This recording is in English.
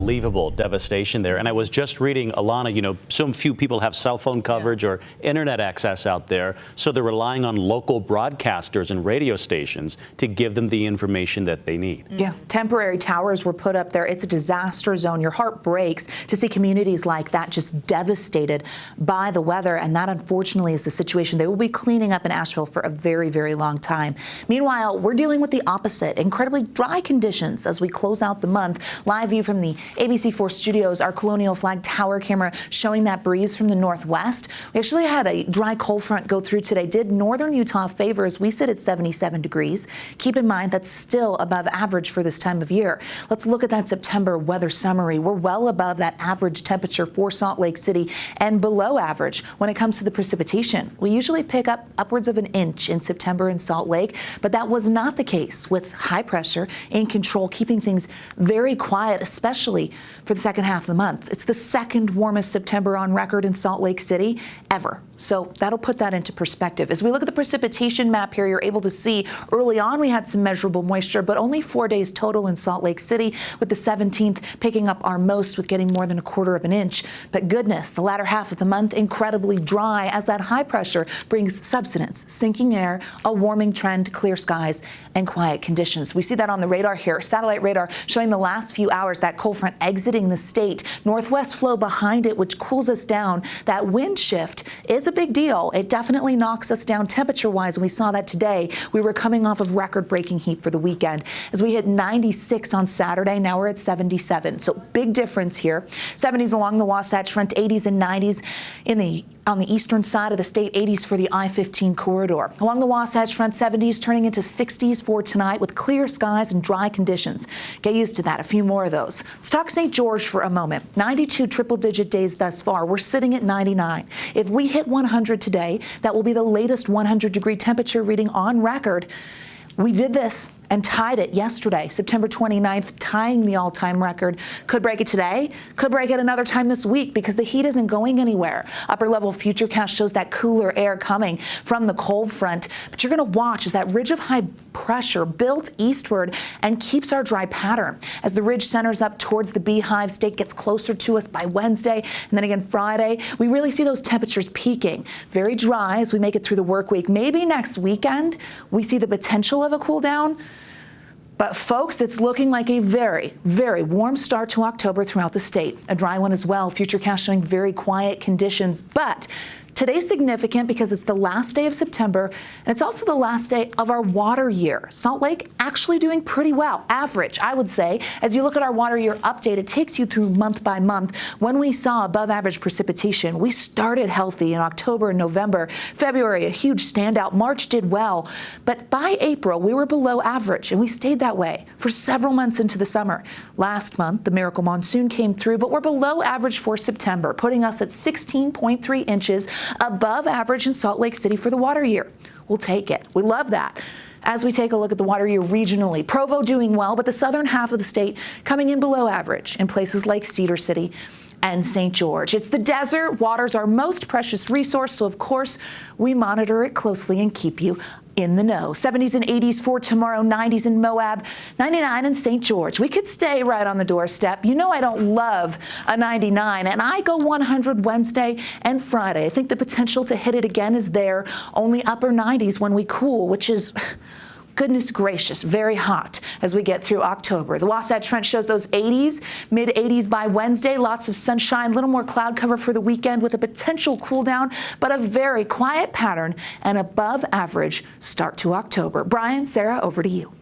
Unbelievable devastation there. And I was just reading, Alana, so few people have cell phone coverage or internet access out there, so they're relying on local broadcasters and radio stations to give them the information that they need. Yeah, temporary towers were put up there. It's a disaster zone. Your heart breaks to see communities like that just devastated by the weather, and that unfortunately is the situation they will be cleaning up in Asheville for a very, very long time. Meanwhile, we're dealing with the opposite, incredibly dry conditions as we close out the month. Live view from the ABC4 studios, our Colonial Flag Tower camera showing that breeze from the northwest. We actually had a dry cold front go through today. Did northern Utah favor as we sit at 77 degrees. Keep in mind that's still above average for this time of year. Let's look at that September weather summary. We're well above that average temperature for Salt Lake City and below average when it comes to the precipitation. We usually pick up upwards of an inch in September in Salt Lake, but that was not the case with high pressure in control, keeping things very quiet, especially for the second half of the month. It's the second warmest September on record in Salt Lake City ever. So that'll put that into perspective. As we look at the precipitation map here, you're able to see early on we had some measurable moisture, but only 4 days total in Salt Lake City, with the 17th picking up our most with getting more than a quarter of an inch. But goodness, the latter half of the month incredibly dry as that high pressure brings subsidence, sinking air, a warming trend, clear skies, and quiet conditions. We see that on the radar here, satellite radar showing the last few hours that cold front exiting the state. Northwest flow behind it, which cools us down. That wind shift is a big deal. It definitely knocks us down temperature-wise, and we saw that today. We were coming off of record-breaking heat for the weekend. As we hit 96 on Saturday, now we're at 77. So big difference here. 70s along the Wasatch Front, 80s and 90s on the eastern side of the state, 80s for the I-15 corridor. Along the Wasatch Front, 70s turning into 60s for tonight with clear skies and dry conditions. Get used to that, a few more of those. Let's talk St. George for a moment. 92 triple-digit days thus far. We're sitting at 99. If we hit 100 today, that will be the latest 100-degree temperature reading on record. We did this and tied it yesterday, September 29th, tying the all-time record. Could break it today, could break it another time this week because the heat isn't going anywhere. Upper-level Futurecast shows that cooler air coming from the cold front, but you're going to watch as that ridge of high pressure builds eastward and keeps our dry pattern. As the ridge centers up towards the Beehive, state gets closer to us by Wednesday, and then again Friday, we really see those temperatures peaking. Very dry as we make it through the work week. Maybe next weekend we see the potential of a cool down. But folks, it's looking like a very, very warm start to October throughout the state. A dry one as well. Futurecast showing very quiet conditions. But today's significant because it's the last day of September, and it's also the last day of our water year. Salt Lake actually doing pretty well, average, I would say. As you look at our water year update, it takes you through month by month. When we saw above average precipitation, we started healthy in October and November. February, a huge standout. March did well. But by April, we were below average, and we stayed that way for several months into the summer. Last month, the miracle monsoon came through, but we're below average for September, putting us at 16.3 inches above average in Salt Lake City for the water year. We'll take it. We love that. As we take a look at the water year regionally, Provo doing well, but the southern half of the state coming in below average in places like Cedar City and St. George. It's the desert. Water's our most precious resource, so of course we monitor it closely and keep you in the know. 70s and 80s for tomorrow, 90s in Moab, 99 in St. George. We could stay right on the doorstep. You know I don't love a 99, and I go 100 Wednesday and Friday. I think the potential to hit it again is there. Only upper 90s when we cool, which is goodness gracious, very hot as we get through October. The Wasatch Front shows those 80s, mid-80s by Wednesday. Lots of sunshine, little more cloud cover for the weekend with a potential cool down, but a very quiet pattern and above average start to October. Brian, Sarah, over to you.